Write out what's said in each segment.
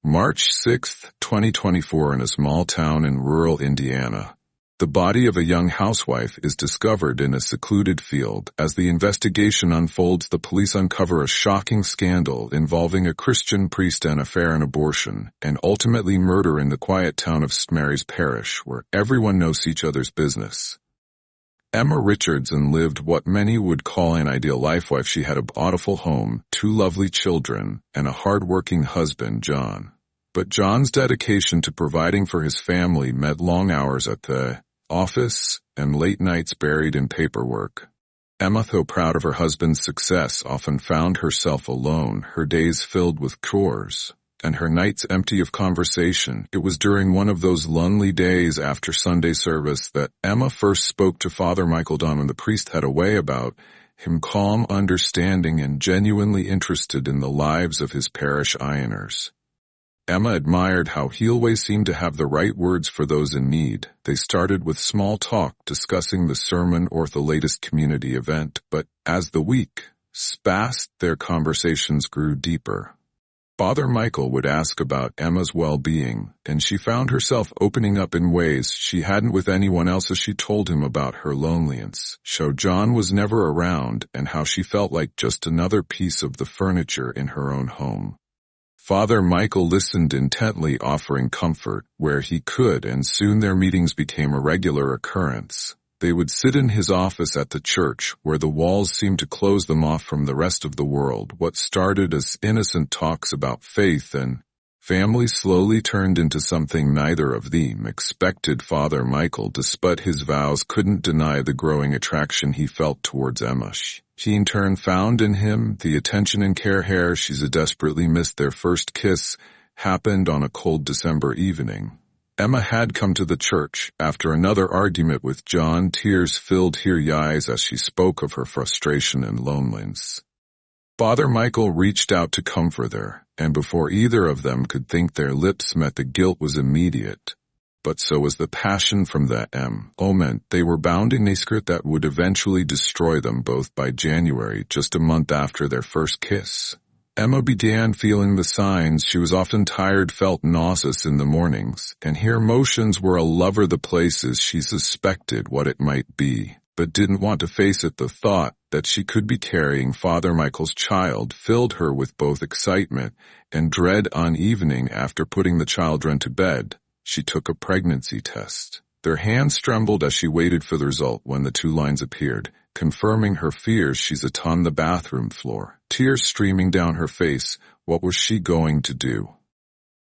March 6, 2024, in a small town in rural Indiana. The body of a young housewife is discovered in a secluded field. As the investigation unfolds, the police uncover a shocking scandal involving a Christian priest, an affair, and abortion, and ultimately murder in the quiet town of St. Mary's Parish, where everyone knows each other's business. Emma Richardson lived what many would call an ideal life. She had a beautiful home, 2 lovely children, and a hard-working husband, John. But John's dedication to providing for his family meant long hours at the office and late nights buried in paperwork. Emma, though proud of her husband's success, often found herself alone, her days filled with chores, and her nights empty of conversation. It was during one of those lonely days after Sunday service that Emma first spoke to Father Michael Don. The priest had a way about him, calm, understanding, and genuinely interested in the lives of his parish islanders. Emma admired how he always seemed to have the right words for those in need. They started with small talk, discussing the sermon or the latest community event, but as the week passed, their conversations grew deeper. Father Michael would ask about Emma's well-being, and she found herself opening up in ways she hadn't with anyone else as she told him about her loneliness, how John was never around, and how she felt like just another piece of the furniture in her own home. Father Michael listened intently, offering comfort where he could, and soon their meetings became a regular occurrence. They would sit in his office at the church, where the walls seemed to close them off from the rest of the world. What started as innocent talks about faith and family slowly turned into something neither of them expected. Father Michael, despite his vows, couldn't deny the growing attraction he felt towards Emma. She in turn found in him the attention and care she's desperately missed. Their first kiss happened on a cold December evening. Emma had come to the church after another argument with John. Tears filled her eyes as she spoke of her frustration and loneliness. Father Michael reached out to comfort her, and before either of them could think their lips met, the guilt was immediate. But so was the passion from that moment. They were bounding a secret that would eventually destroy them both. By January, just a month after their first kiss, Emma began feeling the signs. She was often tired, felt nauseous in the mornings, and her emotions were a lover. The places she suspected what it might be, but didn't want to face it. The thought that she could be carrying Father Michael's child filled her with both excitement and dread. On evening after putting the children to bed, she took a pregnancy test. Their hands trembled as she waited for the result. When the 2 lines appeared, confirming her fears, she sat on the bathroom floor, tears streaming down her face. What was she going to do?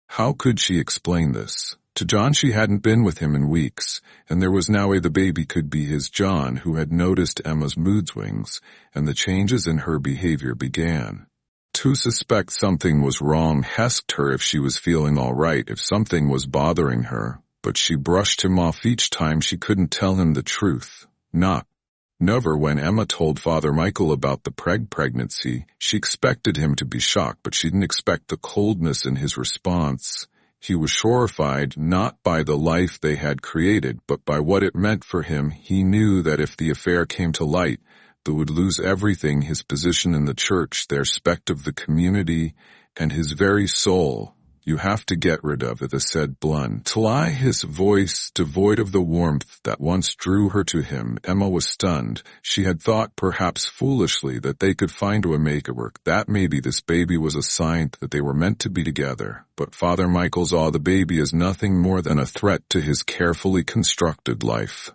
How could she explain this to John? She hadn't been with him in weeks, and there was no way the baby could be his. John, who had noticed Emma's mood swings and the changes in her behavior, began to suspect something was wrong. Asked her if she was feeling all right, if something was bothering her, but she brushed him off each time. She couldn't tell him the truth. Never. When Emma told Father Michael about the pregnancy, she expected him to be shocked, but she didn't expect the coldness in his response. He was horrified, not by the life they had created, but by what it meant for him. He knew that if the affair came to light, they would lose everything: his position in the church, their respect of the community, and his very soul. You have to get rid of it, said bluntly, his voice devoid of the warmth that once drew her to him. Emma was stunned. She had thought, perhaps foolishly, that they could find a way to make it work, that maybe this baby was a sign that they were meant to be together. But Father Michael saw the baby as nothing more than a threat to his carefully constructed life.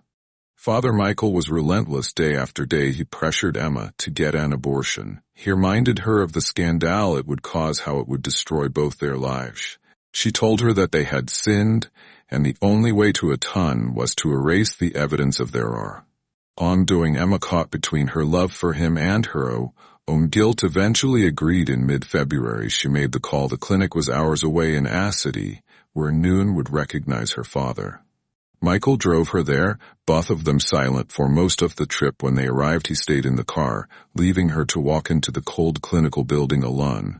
Father Michael was relentless. Day after day he pressured Emma to get an abortion. He reminded her of the scandal it would cause, how it would destroy both their lives. She told her that they had sinned, and the only way to atone was to erase the evidence of their wrongdoing. Emma, caught between her love for him and her own guilt, eventually agreed. In mid-February she made the call. The clinic was hours away in City, where noon would recognize her father. Michael drove her there, both of them silent for most of the trip. When they arrived, he stayed in the car, leaving her to walk into the cold clinical building alone.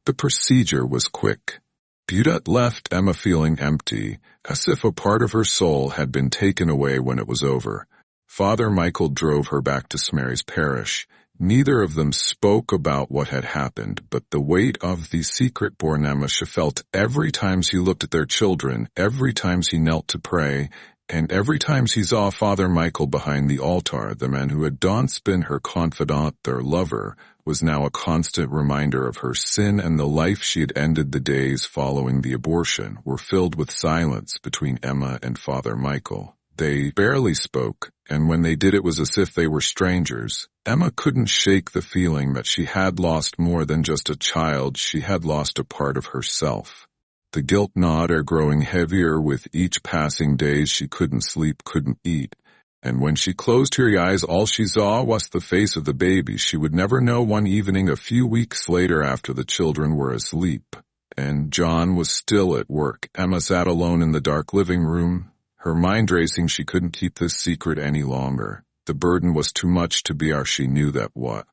The procedure was quick. But left Emma feeling empty, as if a part of her soul had been taken away. When it was over, Father Michael drove her back to St. Mary's Parish, Neither of them spoke about what had happened, but the weight of the secret bore Emma she felt every time he looked at their children, every time he knelt to pray, and every time he saw Father Michael behind the altar. The man who had once been her confidant, their lover, was now a constant reminder of her sin, and the life she had ended. The days following the abortion were filled with silence between Emma and Father Michael. They barely spoke, and when they did it was as if they were strangers. Emma couldn't shake the feeling that she had lost more than just a child. She had lost a part of herself. The guilt gnawed her, growing heavier with each passing day. She couldn't sleep, couldn't eat, and when she closed her eyes all she saw was the face of the baby. She would never know. One evening a few weeks later, after the children were asleep and John was still at work, Emma sat alone in the dark living room, her mind racing. She couldn't keep this secret any longer. The burden was too much to bear. She knew that what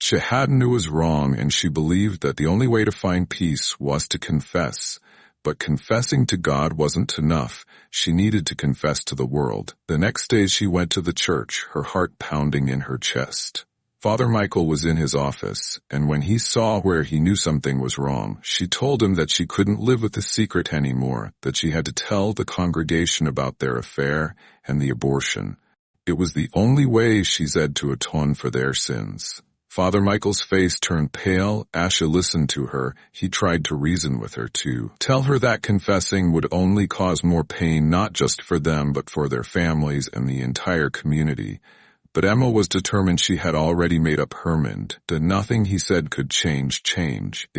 she had knew was wrong, and she believed that the only way to find peace was to confess. But confessing to God wasn't enough. She needed to confess to the world. The next day she went to the church, her heart pounding in her chest. Father Michael was in his office, and when he saw where he knew something was wrong, she told him that she couldn't live with the secret anymore, that she had to tell the congregation about their affair and the abortion. It was the only way, she said, to atone for their sins. Father Michael's face turned pale. Asha listened to her. He tried to reason with her, to tell her that confessing would only cause more pain, not just for them but for their families and the entire community. But Emma was determined. She had already made up her mind that nothing he said could change.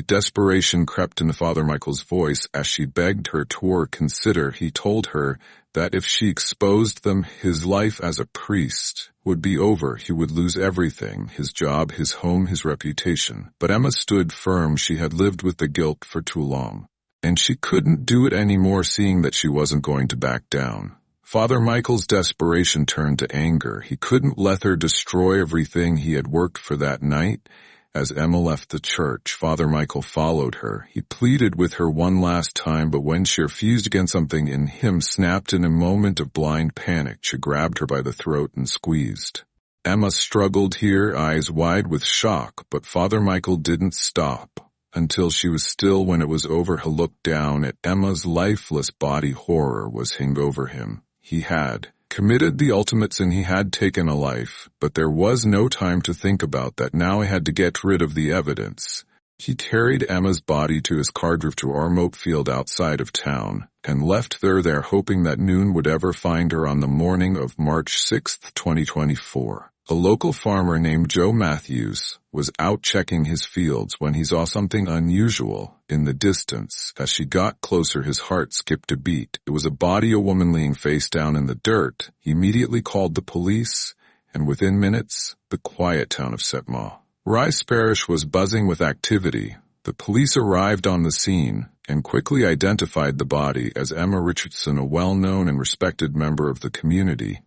Desperation crept into Father Michael's voice as she begged her to consider. He told her that if she exposed them, his life as a priest would be over. He would lose everything, his job, his home, his reputation. But Emma stood firm. She had lived with the guilt for too long, and she couldn't do it anymore, seeing that she wasn't going to back down. Father Michael's desperation turned to anger. He couldn't let her destroy everything he had worked for that night. As Emma left the church, Father Michael followed her. He pleaded with her one last time, but when she refused again, something in him snapped. In a moment of blind panic, she grabbed her by the throat and squeezed. Emma struggled here, eyes wide with shock, but Father Michael didn't stop until she was still. When it was over, he looked down at Emma's lifeless body. Horror was hanging over him. He had committed the ultimate sin. He had taken a life, but there was no time to think about that. Now he had to get rid of the evidence. He carried Emma's body to his car, drove to Armoke Field outside of town, and left her there, hoping that noon would ever find her. On the morning of March 6, 2024, a local farmer named Joe Matthews was out checking his fields when he saw something unusual in the distance. As she got closer, his heart skipped a beat. It was a body, a woman laying face down in the dirt. He immediately called the police, and within minutes, the quiet town of Setmore, Rice Parish, was buzzing with activity. The police arrived on the scene and quickly identified the body as Emma Richardson, a well-known and respected member of the community.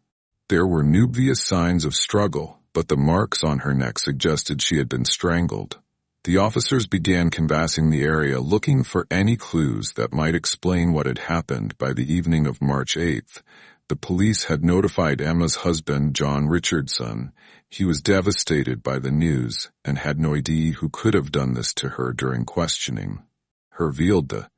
There were obvious signs of struggle, but the marks on her neck suggested she had been strangled. The officers began canvassing the area, looking for any clues that might explain what had happened. By the evening of March 8th, the police had notified Emma's husband, John Richardson. He was devastated by the news and had no idea who could have done this to her. During questioning, her revealed that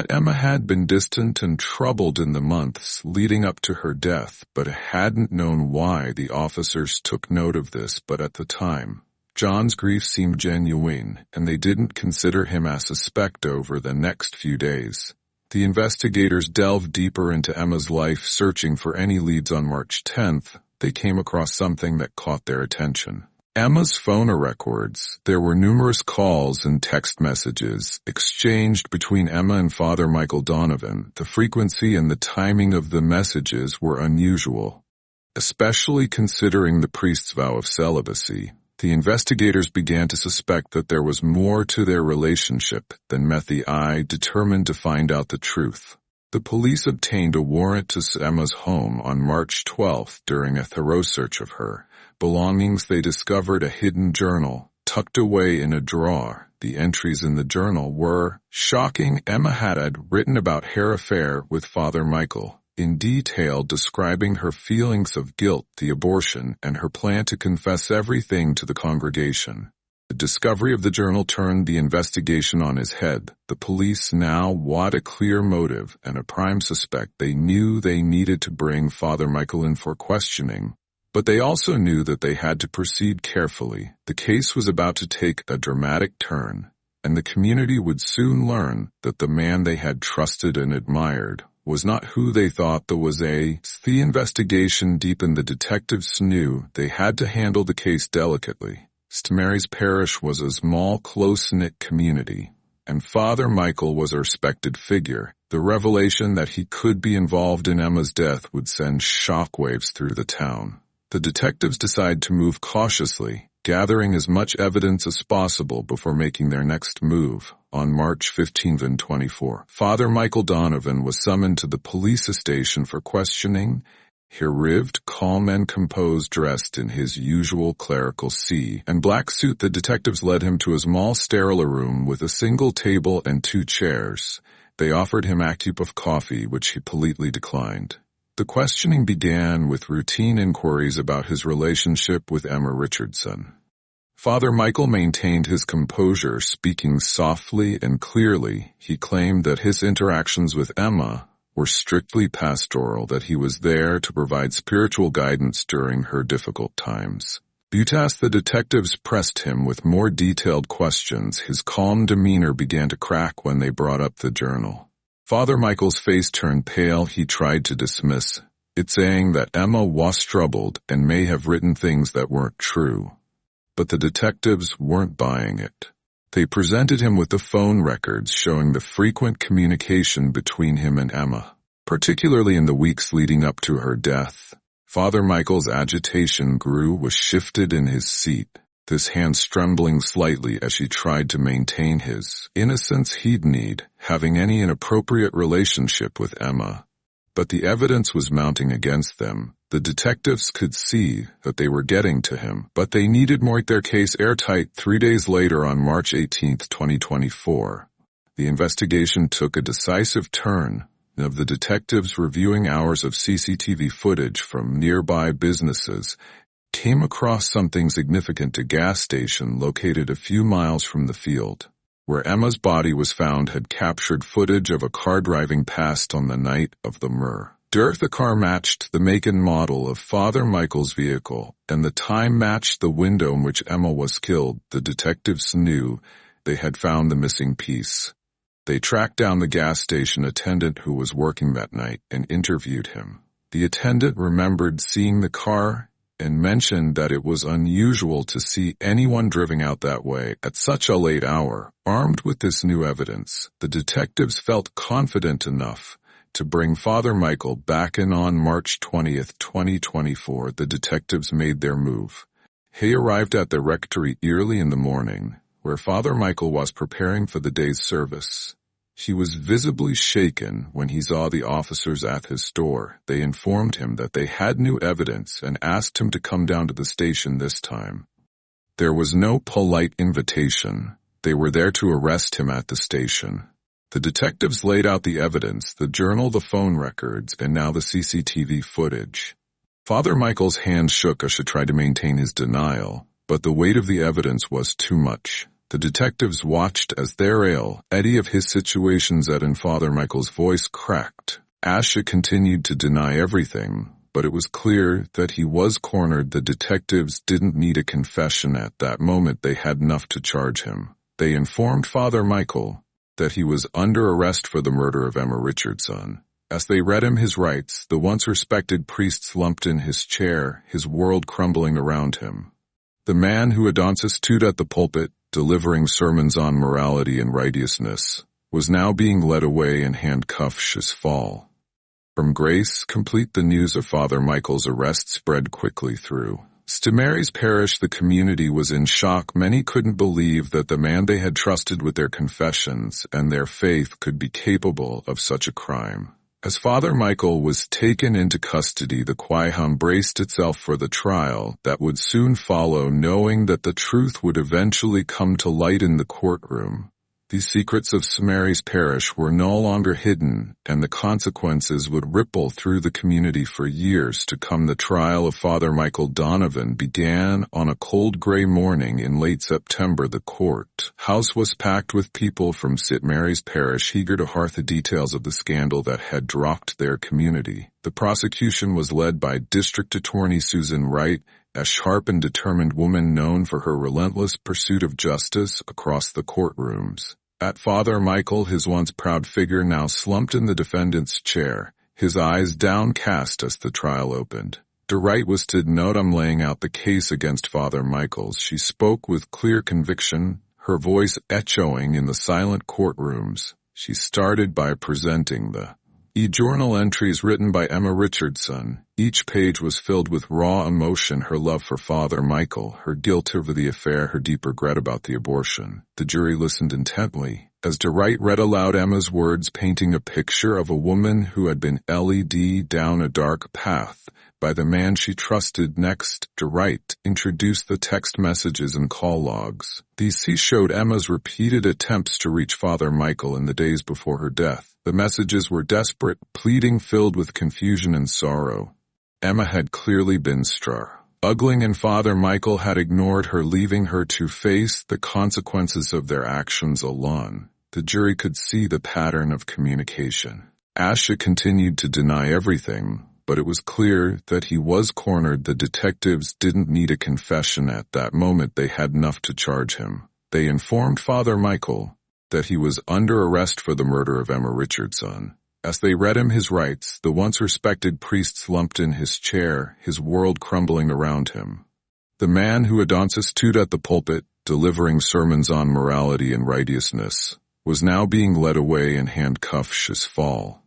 Emma had been distant and troubled in the months leading up to her death, but hadn't known why. The officers took note of this, but at the time, John's grief seemed genuine, and they didn't consider him a suspect. Over the next few days, the investigators delved deeper into Emma's life, searching for any leads. On March 10th, they came across something that caught their attention. Emma's phone records. There were numerous calls and text messages exchanged between Emma and Father Michael Donovan. The frequency and the timing of the messages were unusual, especially considering the priest's vow of celibacy. The investigators began to suspect that there was more to their relationship than met the eye. Determined to find out the truth, the police obtained a warrant to Emma's home on March 12th. During a thorough search of her belongings, they discovered a hidden journal tucked away in a drawer. The entries in the journal were shocking. Emma had written about her affair with Father Michael. in detail describing her feelings of guilt, the abortion, and her plan to confess everything to the congregation. The discovery of the journal turned the investigation on its head. The police now had a clear motive and a prime suspect. They knew they needed to bring Father Michael in for questioning, but they also knew that they had to proceed carefully. The case was about to take a dramatic turn, and the community would soon learn that the man they had trusted and admired was not who they thought there was. The investigation deepened. The detectives knew they had to handle the case delicately. St. Mary's Parish was a small, close-knit community, and Father Michael was a respected figure. The revelation that he could be involved in Emma's death would send shockwaves through the town. The detectives decided to move cautiously, gathering as much evidence as possible before making their next move. On March 15 and 24, Father Michael Donovan was summoned to the police station for questioning. He arrived calm and composed, dressed in his usual clerical and black suit. The detectives led him to a small sterile room with a single table and 2 chairs. They offered him a cup of coffee, which he politely declined. The questioning began with routine inquiries about his relationship with Emma Richardson. Father Michael maintained his composure, speaking softly and clearly. He claimed that his interactions with Emma were strictly pastoral, that he was there to provide spiritual guidance during her difficult times. As the detectives pressed him with more detailed questions, his calm demeanor began to crack when they brought up the journal. Father Michael's face turned pale. He tried to dismiss it, saying that Emma was troubled and may have written things that weren't true. But the detectives weren't buying it. They presented him with the phone records showing the frequent communication between him and Emma, particularly in the weeks leading up to her death. Father Michael's agitation grew, was shifted in his seat, his hands trembling slightly as he tried to maintain his innocence. He'd need having any inappropriate relationship with Emma. But the evidence was mounting against them. The detectives could see that they were getting to him, but they needed more. Their case airtight. 3 days later, on March 18, 2024, the investigation took a decisive turn. Of the detectives reviewing hours of CCTV footage from nearby businesses, came across something significant. A gas station located a few miles from the field where Emma's body was found had captured footage of a car driving past on the night of the murder. The car matched the make and model of Father Michael's vehicle, and the time matched the window in which Emma was killed. The detectives knew they had found the missing piece. They tracked down the gas station attendant who was working that night and interviewed him. The attendant remembered seeing the car and mentioned that it was unusual to see anyone driving out that way at such a late hour. Armed with this new evidence, the detectives felt confident enough to bring Father Michael back in. On March 20, 2024, the detectives made their move. He arrived at the rectory early in the morning, where Father Michael was preparing for the day's service. He was visibly shaken when he saw the officers at his door. They informed him that they had new evidence and asked him to come down to the station this time. There was no polite invitation. They were there to arrest him at the station. The detectives laid out the evidence, the journal, the phone records, and now the CCTV footage. Father Michael's hands shook as he tried to maintain his denial, but the weight of the evidence was too much. The detectives watched as their eddy of his situations and Father Michael's voice cracked. Asha continued to deny everything, but it was clear that he was cornered. The detectives didn't need a confession at that moment. They had enough to charge him. They informed Father Michael that he was under arrest for the murder of Emma Richardson. As they read him his rights, the once respected priest slumped in his chair, his world crumbling around him. The man who had once stood at the pulpit, delivering sermons on morality and righteousness, was now being led away in handcuffs as fall. From grace complete, the news of Father Michael's arrest spread quickly through St. Mary's Parish. The community was in shock. Many couldn't believe that the man they had trusted with their confessions and their faith could be capable of such a crime. As Father Michael was taken into custody, the choir braced itself for the trial that would soon follow, knowing that the truth would eventually come to light in the courtroom. The secrets of St. Mary's Parish were no longer hidden, and the consequences would ripple through the community for years to come. The trial of Father Michael Donovan began on a cold gray morning in late September. The court house was packed with people from St. Mary's Parish eager to hear the details of the scandal that had rocked their community. The prosecution was led by District Attorney Susan Wright, a sharp and determined woman known for her relentless pursuit of justice across the courtrooms. At Father Michael, his once proud figure now slumped in the defendant's chair, his eyes downcast as the trial opened. Wright was to note, "I'm laying out the case against Father Michael." She spoke with clear conviction, her voice echoing in the silent courtrooms. She started by presenting the e-journal entries written by Emma Richardson. Each page was filled with raw emotion: her love for Father Michael, her guilt over the affair, her deep regret about the abortion. The jury listened intently as Wright read aloud Emma's words, painting a picture of a woman who had been led down a dark path by the man she trusted. Next, Wright introduced the text messages and call logs. These showed Emma's repeated attempts to reach Father Michael in the days before her death. The messages were desperate, pleading, filled with confusion and sorrow. Emma had clearly been struggling, and Father Michael had ignored her, leaving her to face the consequences of their actions alone. The jury could see the pattern of communication. Asha continued to deny everything, but it was clear that he was cornered. The detectives didn't need a confession at that moment. They had enough to charge him. They informed Father Michael that he was under arrest for the murder of Emma Richardson. As they read him his rights, the once respected priest slumped in his chair, his world crumbling around him. The man who had once stood at the pulpit, delivering sermons on morality and righteousness, was now being led away in handcuffs. His fall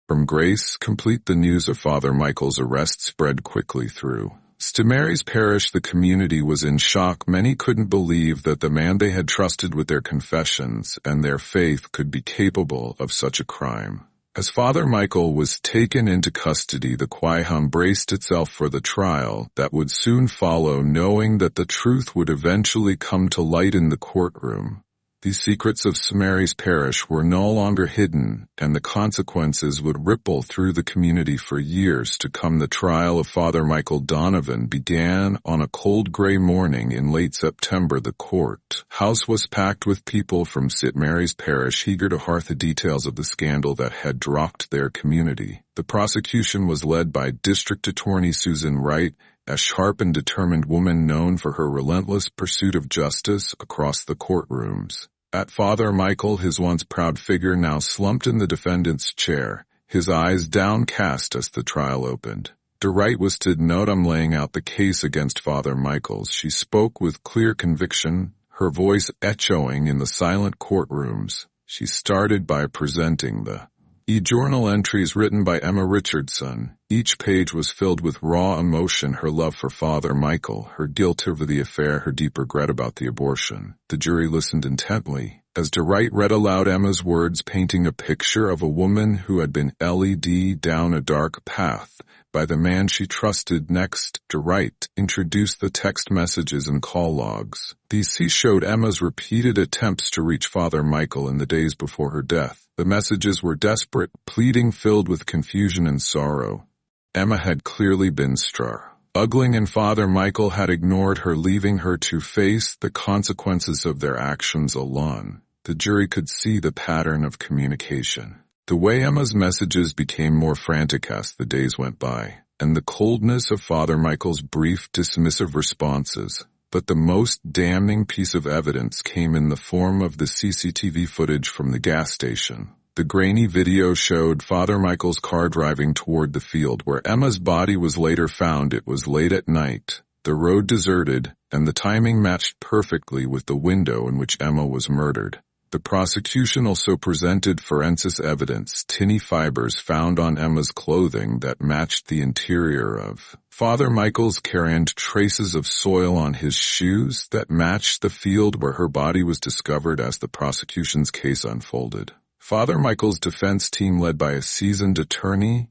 from grace complete. The news of Father Michael's arrest spread quickly through St. Mary's Parish. The community was in shock. Many couldn't believe that the man they had trusted with their confessions and their faith could be capable of such a crime. As Father Michael was taken into custody, the Quiham braced itself for the trial that would soon follow, knowing that the truth would eventually come to light in the courtroom. The secrets of St. Mary's Parish were no longer hidden, and the consequences would ripple through the community for years to come. The trial of Father Michael Donovan began on a cold gray morning in late September. The court house was packed with people from St. Mary's Parish eager to hear the details of the scandal that had rocked their community. The prosecution was led by District Attorney Susan Wright, a sharp and determined woman known for her relentless pursuit of justice across the courtrooms. At Father Michael, his once proud figure now slumped in the defendant's chair, his eyes downcast as the trial opened. Wright was to note, "I'm laying out the case against Father Michael." She spoke with clear conviction, her voice echoing in the silent courtrooms. She started by presenting the e-journal entries written by Emma Richardson. Each page was filled with raw emotion: her love for Father Michael, her guilt over the affair, her deep regret about the abortion. The jury listened intently as Wright read aloud Emma's words, painting a picture of a woman who had been led down a dark path by the man she trusted. Next, Wright introduced the text messages and call logs. These showed Emma's repeated attempts to reach Father Michael in the days before her death. The messages were desperate, pleading, filled with confusion and sorrow. Emma had clearly been struggling, and Father Michael had ignored her, leaving her to face the consequences of their actions alone. The jury could see the pattern of communication. The way Emma's messages became more frantic as the days went by, and the coldness of Father Michael's brief, dismissive responses. But the most damning piece of evidence came in the form of the CCTV footage from the gas station. The grainy video showed Father Michael's car driving toward the field where Emma's body was later found. It was late at night, the road deserted, and the timing matched perfectly with the window in which Emma was murdered. The prosecution also presented forensic evidence, tiny fibers found on Emma's clothing that matched the interior of Father Michael's car, and traces of soil on his shoes that matched the field where her body was discovered. As the prosecution's case unfolded, Father Michael's defense team, led by a seasoned attorney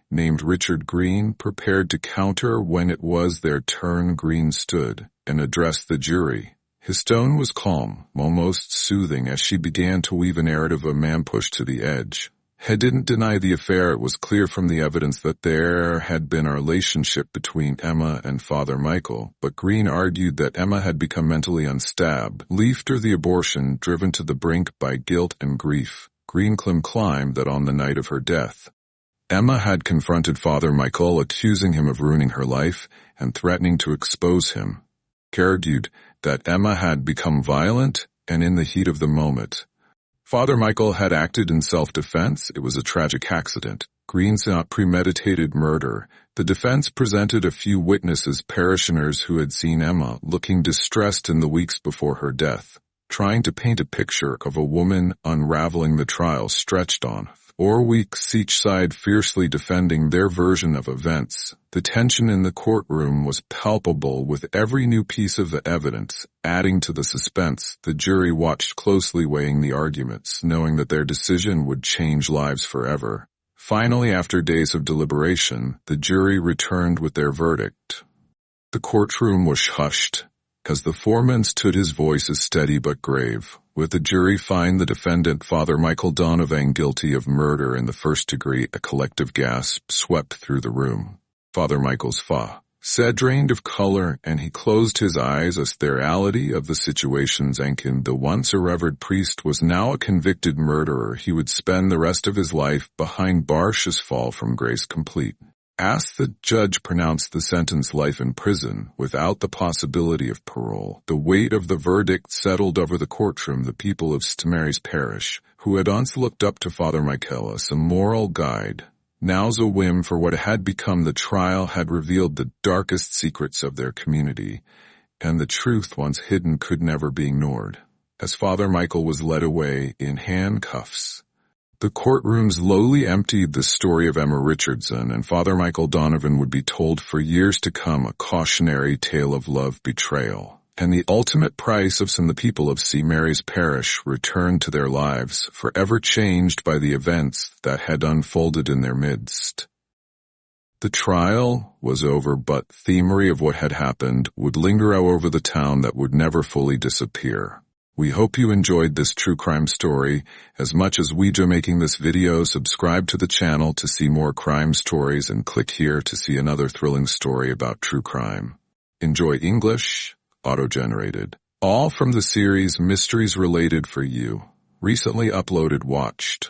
named Richard Green, prepared to counter when it was their turn. Green stood and addressed the jury, His tone was calm, almost soothing, as she began to weave a narrative of a man pushed to the edge. He didn't deny the affair. It was clear from the evidence that there had been a relationship between Emma and Father Michael, but Green argued that Emma had become mentally unstable, after the abortion, driven to the brink by guilt and grief. Green claimed that on the night of her death, Emma had confronted Father Michael, accusing him of ruining her life and threatening to expose him. He argued that Emma had become violent and in the heat of the moment. Father Michael had acted in self-defense. It was a tragic accident. Green's not premeditated murder. The defense presented a few witnesses, parishioners who had seen Emma looking distressed in the weeks before her death, trying to paint a picture of a woman unraveling. The trial stretched on 4 weeks, each side fiercely defending their version of events. The tension in the courtroom was palpable, with every new piece of the evidence adding to the suspense. The jury watched closely, weighing the arguments, knowing that their decision would change lives forever. Finally, after days of deliberation, the jury returned with their verdict. The courtroom was hushed, as the foreman stood, his voice steady but grave. With the jury find the defendant, Father Michael Donovan, guilty of murder in the first degree, a collective gasp swept through the room. Father Michael's face drained of color, and he closed his eyes as the reality of the situation sank in. The once a revered priest was now a convicted murderer. He would spend the rest of his life behind bars. His fall from grace complete. As the judge pronounced the sentence, life in prison, without the possibility of parole, the weight of the verdict settled over the courtroom. The people of St. Mary's Parish, who had once looked up to Father Michael as a moral guide, now's a whim for what had become the trial, had revealed the darkest secrets of their community, and the truth once hidden could never be ignored. As Father Michael was led away in handcuffs, the courtroom slowly emptied. The story of Emma Richardson and Father Michael Donovan would be told for years to come, a cautionary tale of love, betrayal, and the ultimate price of some. The people of St. Mary's Parish returned to their lives, forever changed by the events that had unfolded in their midst. The trial was over, but the memory of what had happened would linger over the town, that would never fully disappear. We hope you enjoyed this true crime story as much as we do making this video. Subscribe to the channel to see more crime stories, and click here to see another thrilling story about true crime. Enjoy English, auto-generated. All from the series Mysteries Related for You. Recently uploaded, watched.